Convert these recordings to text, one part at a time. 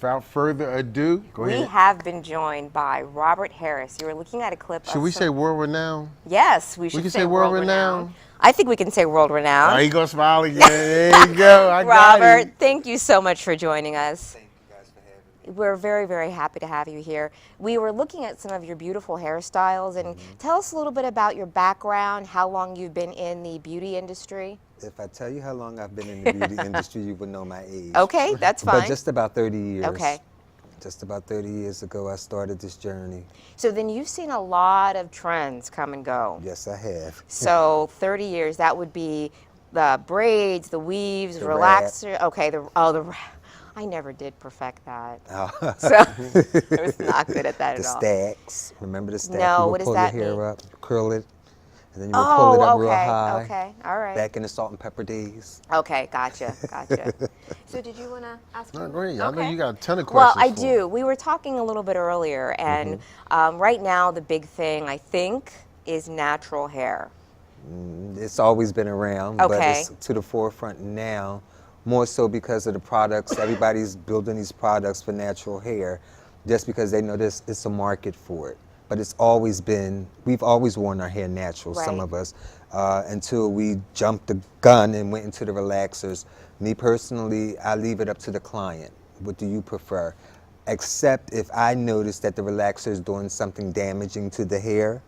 without further ado, go We ahead. have been joined by Robert Harris. You were looking at a clip Should of we some- say world renowned? Yes, we should can say say world world-renowned. renowned. I think we can say world-renowned. Oh, he gonna smile again. There you go. I got Robert, him. thank you so much for joining us. Thank you guys for having me. We're very, very happy to have you here. We were looking at some of your beautiful hairstyles, and tell us a little bit about your background, how long you've been in the beauty industry. If I tell you how long I've been in the beauty industry, you would know my age. Okay, that's fine. But just about 30 years. Okay. Just about 30 years ago, I started this journey. So then you've seen a lot of trends come and go. Yes, I have. So 30 years, that would be the braids, the weaves, The relaxer. Okay, I never did perfect that. Oh. So I was not good at that The at all. stacks. Remember the stack? No, you would what does pull that your hair mean? up, curl it, and then you would pull it up real high. Okay, all right. Back in the salt and pepper days. Okay, gotcha. So did you want to ask? No, me? go ahead. I know Okay. you got a ton of Well, questions. I for him. do. We were talking a little bit earlier, and right now the big thing I think is natural hair. It's always been around, but Okay. it's to the forefront now, more so because of the products. Everybody's building these products for natural hair just because they know it's a market for it. But it's always been, we've always worn our hair natural, some Right. of us, until we jumped the gun and went into the relaxers. Me personally, I leave it up to the client. What do you prefer? Except if I notice that the relaxer is doing something damaging to the hair,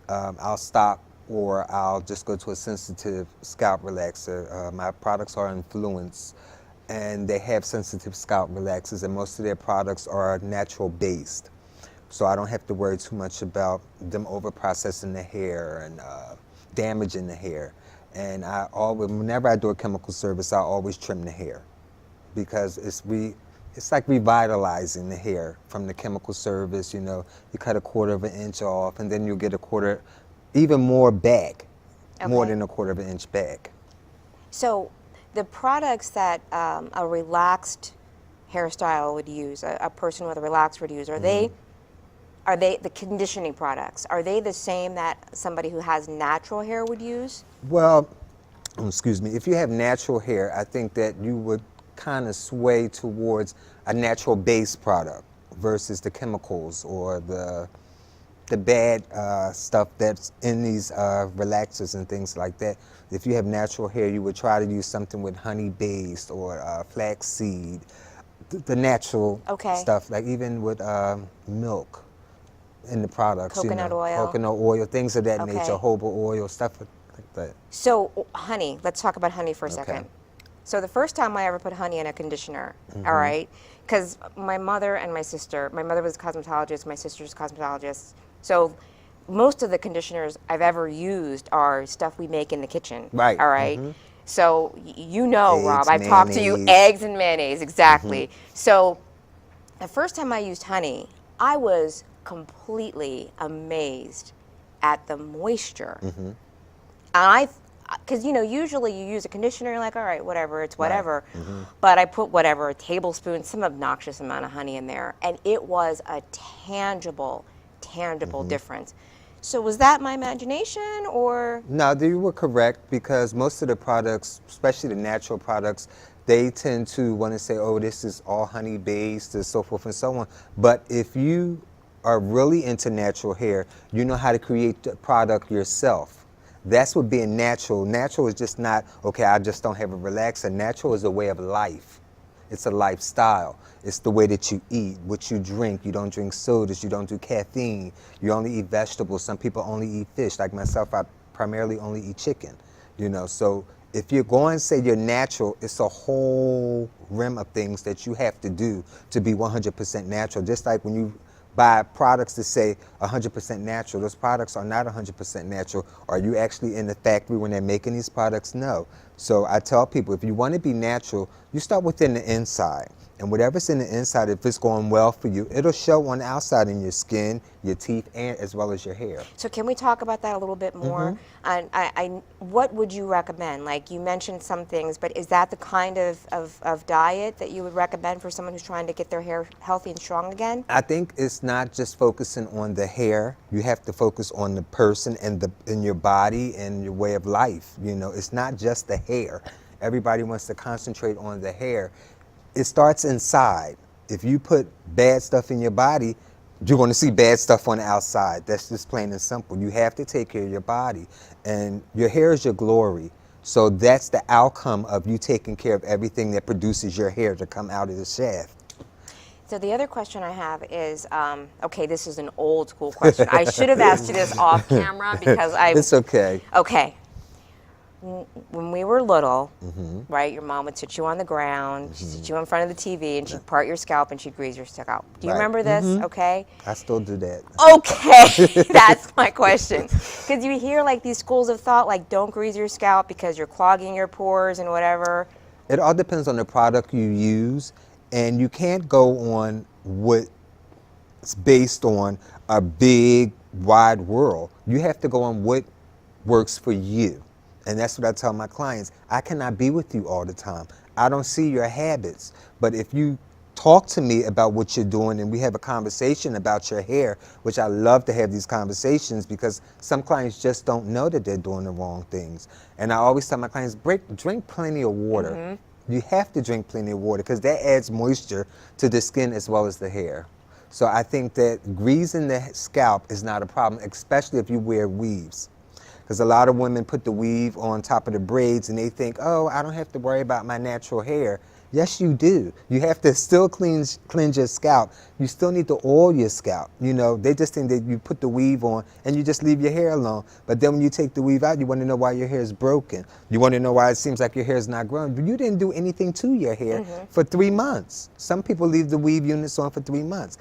I'll stop, or I'll just go to a sensitive scalp relaxer. My products are Influence, and they have sensitive scalp relaxers, and most of their products are natural based. So I don't have to worry too much about them over processing the hair and damaging the hair. And whenever I do a chemical service, I always trim the hair because it's like revitalizing the hair from the chemical service. You know, you cut a 1/4 of an inch off, and then you get a quarter, even more back, more Okay. than a 1/4 of an inch back. So the products that a relaxed hairstyle would use, a person with a relaxed would use, are they the conditioning products? Are they the same that somebody who has natural hair would use? Well, excuse me, if you have natural hair, I think that you would kind of sway towards a natural base product versus the chemicals or the bad stuff that's in these relaxers and things like that. If you have natural hair, you would try to use something with honey based or flaxseed, the natural Okay. stuff, like even with milk in the products. Coconut oil. Coconut oil, things of that Okay. nature, jojoba oil, stuff like that. So honey, let's talk about honey for a Okay. second. So the first time I ever put honey in a conditioner, all right, because my mother and my sister, my mother was a cosmetologist, my sister's a cosmetologist, so most of the conditioners I've ever used are stuff we make in the kitchen. Right. All right? So you know, Rob, Eggs, I've talked to you, mayonnaise. eggs and mayonnaise, exactly. So the first time I used honey, I was completely amazed at the moisture. And because usually you use a conditioner, you're like, all right, whatever, it's whatever. But I put whatever, a tablespoon, some obnoxious amount of honey in there, and it was a tangible difference. So was that my imagination, or? No, you were correct, because most of the products, especially the natural products, they tend to want to say, oh, this is all honey based and so forth and so on. But if you are really into natural hair, you know how to create the product yourself. That's what being natural. Natural is just not, okay, I just don't have a relaxer. Natural is a way of life. It's a lifestyle. It's the way that you eat, what you drink. You don't drink sodas, you don't do caffeine. You only eat vegetables. Some people only eat fish. Like myself, I primarily only eat chicken. So if you're going to say you're natural, it's a whole rim of things that you have to do to be 100% natural. Just like when you buy products that say 100% natural, those products are not 100% natural. Are you actually in the factory when they're making these products? No. So I tell people, if you want to be natural, you start within the inside. And whatever's in the inside, if it's going well for you, it'll show on the outside in your skin, your teeth, and as well as your hair. So can we talk about that a little bit more? And what would you recommend? Like, you mentioned some things, but is that the kind of diet that you would recommend for someone who's trying to get their hair healthy and strong again? I think it's not just focusing on the hair. You have to focus on the person and your body and your way of life. It's not just the hair. Everybody wants to concentrate on the hair. It starts inside. if you put bad stuff in your body, you're going to see bad stuff on the outside. That's just plain and simple. You have to take care of your body, and your hair is your glory. So that's the outcome of you taking care of everything that produces your hair to come out of the shaft. So the other question I have is, okay, this is an old school question. I should have asked you this off camera because It's okay. Okay. When we were little, right, your mom would sit you on the ground, she'd sit you in front of the TV, and she'd part your scalp and she'd grease your scalp. Do you Right. remember this? Okay. I still do that. Okay, that's my question. Because you hear like these schools of thought, like don't grease your scalp because you're clogging your pores and whatever. It all depends on the product you use, and you can't go on what's based on a big, wide world. You have to go on what works for you. And that's what I tell my clients. I cannot be with you all the time. I don't see your habits. But if you talk to me about what you're doing and we have a conversation about your hair, which I love to have these conversations because some clients just don't know that they're doing the wrong things. And I always tell my clients, drink plenty of water. You have to drink plenty of water because that adds moisture to the skin as well as the hair. So I think that greasing the scalp is not a problem, especially if you wear weaves. Because a lot of women put the weave on top of the braids and they think, oh, I don't have to worry about my natural hair. Yes, you do. You have to still cleanse your scalp. You still need to oil your scalp. You know, they just think that you put the weave on and you just leave your hair alone. But then when you take the weave out, you want to know why your hair is broken. You want to know why it seems like your hair is not growing. But you didn't do anything to your hair for 3 months. Some people leave the weave units on for 3 months.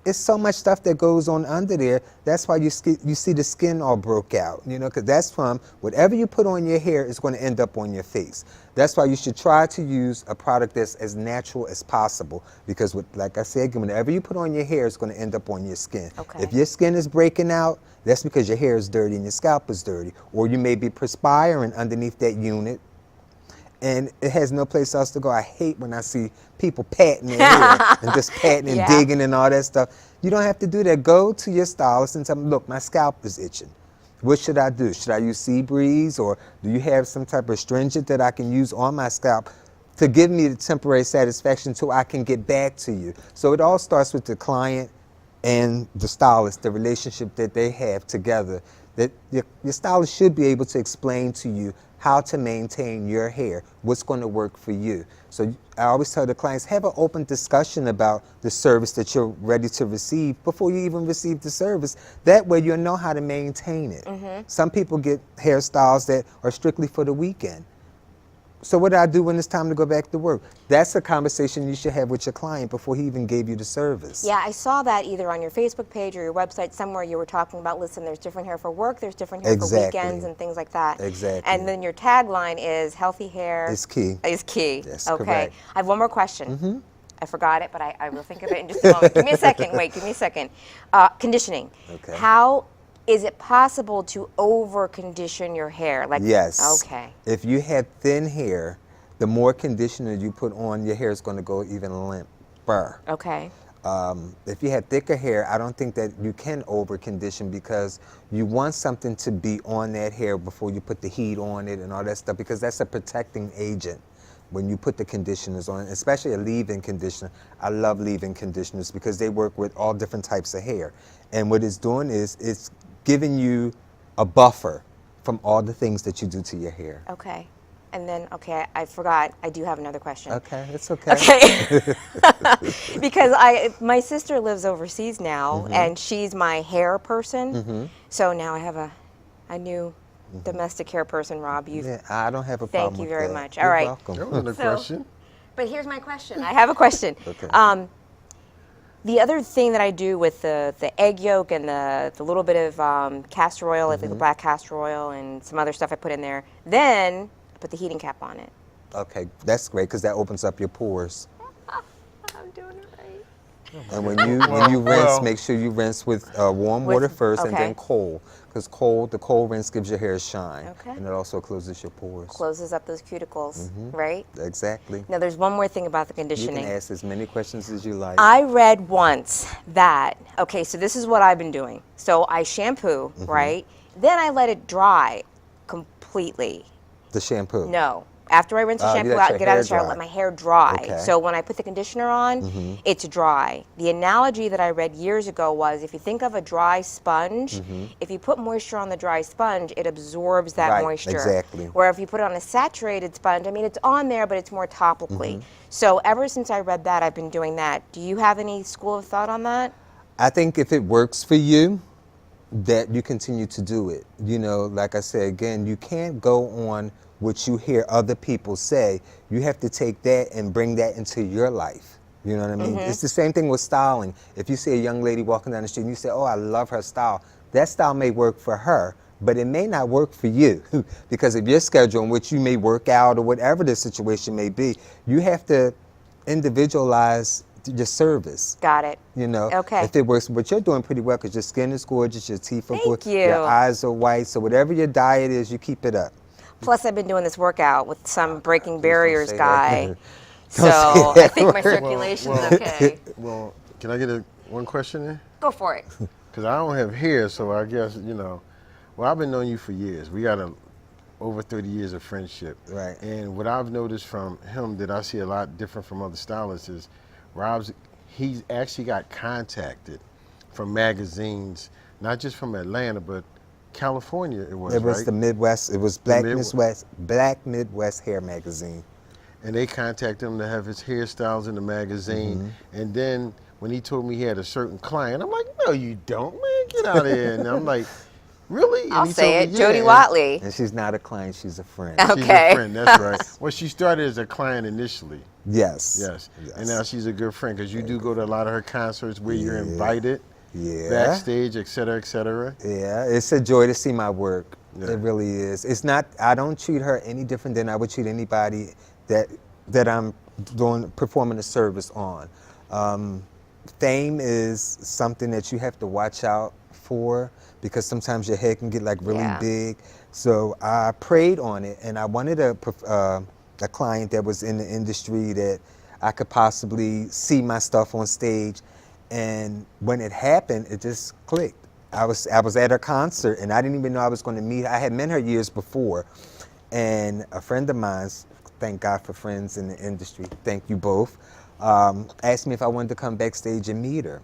It's so much stuff that goes on under there. That's why you see the skin all broke out, you know, because that's from whatever you put on your hair is going to end up on your face. That's why you should try to use a product that's as natural as possible because, like I said, whenever you put on your hair, it's going to end up on your skin. Okay. If your skin is breaking out, that's because your hair is dirty and your scalp is dirty. Or you may be perspiring underneath that unit and it has no place else to go. I hate when I see people patting their hair and just patting and digging and all that stuff. You don't have to do that. Go to your stylist and tell them, look, my scalp is itching. What should I do? Should I use Sea Breeze, or do you have some type of astringent that I can use on my scalp to give me the temporary satisfaction so I can get back to you? So it all starts with the client and the stylist, the relationship that they have together. That your stylist should be able to explain to you how to maintain your hair, what's going to work for you. So I always tell the clients, have an open discussion about the service that you're ready to receive before you even receive the service. That way you'll know how to maintain it. Some people get hairstyles that are strictly for the weekend. So what do I do when it's time to go back to work? That's a conversation you should have with your client before he even gave you the service. Yeah, I saw that either on your Facebook page or your website somewhere. You were talking about, listen, there's different hair for work, there's different hair for weekends and things like that. Exactly. And then your tagline is healthy hair Is key. Is key. Yes, okay. correct. I have one more question. I forgot it, but I will think of it in just a moment. Give me a second. Wait, give me a second. Conditioning. Okay. How is it possible to over-condition your hair? Like, Yes. Okay. If you have thin hair, the more conditioner you put on, your hair is going to go even limper. Okay. If you have thicker hair, I don't think that you can over-condition because you want something to be on that hair before you put the heat on it and all that stuff, because that's a protecting agent when you put the conditioners on, especially a leave-in conditioner. I love leave-in conditioners because they work with all different types of hair. And what it's doing is it's giving you a buffer from all the things that you do to your hair. Okay. And then, okay, I forgot. I do have another question. Okay, it's okay. Okay. Because my sister lives overseas now, and she's my hair person. So now I have a new domestic hair person, Rob. Yeah, I don't have a problem Thank you with very that. much. You're All right. welcome. That wasn't a question. But here's my question. I have a question. Okay. The other thing that I do with the egg yolk and the little bit of castor oil, like the black castor oil and some other stuff I put in there, then I put the heating cap on it. Okay, that's great because that opens up your pores. I'm doing it right. And when you rinse, well. make sure you rinse with warm water first and okay. then cold, because the cold rinse gives your hair a shine, Okay. and it also closes your pores. Closes up those cuticles, right? Exactly. Now there's one more thing about the You conditioning. can ask as many questions as you like. I read once that, okay, so this is what I've been doing. So I shampoo, right? Then I let it dry completely. The shampoo. No. After I rinse the Oh, you shampoo let out your and get out of hair the shower, dry. let my hair dry. Okay. So when I put the conditioner on, it's dry. The analogy that I read years ago was if you think of a dry sponge, if you put moisture on the dry sponge, it absorbs that Right, moisture. exactly. Where if you put it on a saturated sponge, I mean, it's on there, but it's more topically. So ever since I read that, I've been doing that. Do you have any school of thought on that? I think if it works for you, that you continue to do it. You know, like I said, again, you can't go on what you hear other people say. You have to take that and bring that into your life. You know what I mean? It's the same thing with styling. If you see a young lady walking down the street and you say, oh, I love her style, that style may work for her, but it may not work for you because of your schedule in which you may work out or whatever the situation may be. You have to individualize your service. Got it. You know, Okay. if it works, but you're doing pretty well because your skin is gorgeous, your teeth are Thank good, you. your eyes are white. So whatever your diet is, you keep it up. Plus, I've been doing this workout with some breaking barriers say guy. that. So Don't say I think my that. circulation's well- okay. Well, can I get one question in? Go for it. Because I don't have hair, so I guess, well, I've been knowing you for years. We got over 30 years of friendship. Right. And what I've noticed from him that I see a lot different from other stylists is he's actually got contacted from magazines, not just from Atlanta, but California it was, It was right? the Midwest. It was Black Midwest. Midwest Hair Magazine. And they contacted him to have his hairstyles in the magazine. And then when he told me he had a certain client, I'm like, no, you don't, man, get out of here. And I'm like, really? And I'll he say told it. me, Jody yeah. Watley. And she's not a client, she's a friend. Oh. She's Okay. a friend, that's right. Well, she started as a client initially, Yes. yes. And now she's a good friend because you do go to a lot of her concerts where you're invited Yeah. backstage, et cetera, et cetera. Yeah, it's a joy to see my work. Yeah. It really is. It's not, I don't treat her any different than I would treat anybody that I'm performing a service on. Fame is something that you have to watch out for because sometimes your head can get like really Yeah. big. So I prayed on it, and I wanted a client that was in the industry that I could possibly see my stuff on stage. And when it happened, it just clicked. I was at a concert, and I didn't even know I was going to meet her. I had met her years before, and a friend of mine, thank God for friends in the industry, thank you both, asked me if I wanted to come backstage and meet her.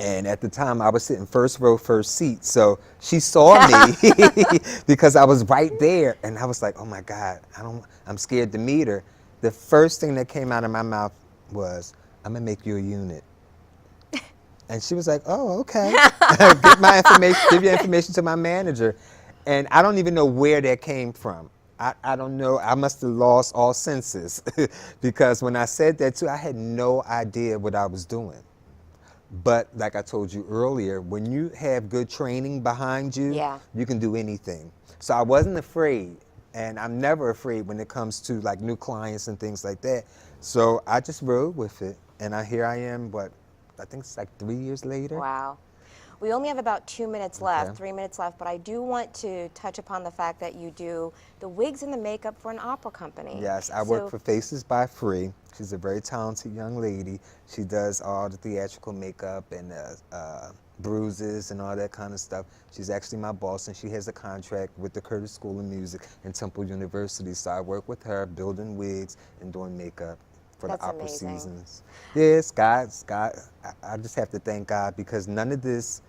And at the time, I was sitting first row, first seat. So she saw me because I was right there. And I was like, oh my God, I'm scared to meet her. The first thing that came out of my mouth was, I'm gonna make you a unit. And she was like, oh, okay. Give your information to my manager. And I don't even know where that came from. I don't know. I must have lost all senses because when I said that too, I had no idea what I was doing. But like I told you earlier, when you have good training behind you, Yeah. you can do anything. So I wasn't afraid, and I'm never afraid when it comes to like new clients and things like that. So I just rode with it, and here I am, I think it's like 3 years later. Wow. We only have about 2 minutes left, Okay. 3 minutes left, but I do want to touch upon the fact that you do the wigs and the makeup for an opera company. Yes, I So- work for Faces by Free. She's a very talented young lady. She does all the theatrical makeup and bruises and all that kind of stuff. She's actually my boss, and she has a contract with the Curtis School of Music and Temple University. So I work with her building wigs and doing makeup for That's the opera amazing. seasons. Yes, God, I just have to thank God because none of this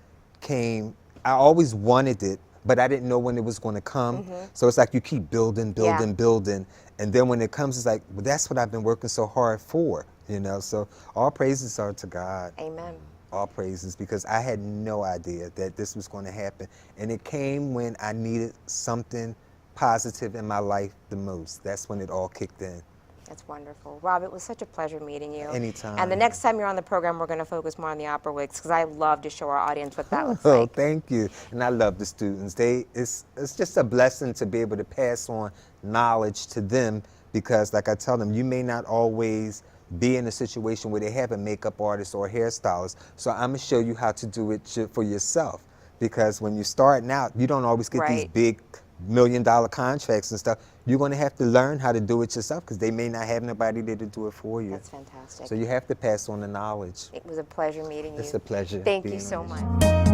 came. I always wanted it, but I didn't know when it was going to come. So it's like you keep building, building, and then when it comes, it's like, well, that's what I've been working so hard for, you know. So all praises are to God. Amen. All praises, because I had no idea that this was going to happen, and it came when I needed something positive in my life the most. That's when it all kicked in. That's wonderful. Rob, it was such a pleasure meeting you. Anytime. And the next time you're on the program, we're going to focus more on the opera wigs because I love to show our audience what that looks Oh, like. thank you. And I love the students. It's just a blessing to be able to pass on knowledge to them because, like I tell them, you may not always be in a situation where they have a makeup artist or a hairstylist. So I'm going to show you how to do it for yourself because when you're starting out, you don't always get these Right. big $1 million contracts and stuff. You're going to have to learn how to do it yourself because they may not have nobody there to do it for you. That's fantastic. So you have to pass on the knowledge. It was a pleasure meeting you. It's a pleasure Thank you being so here. much.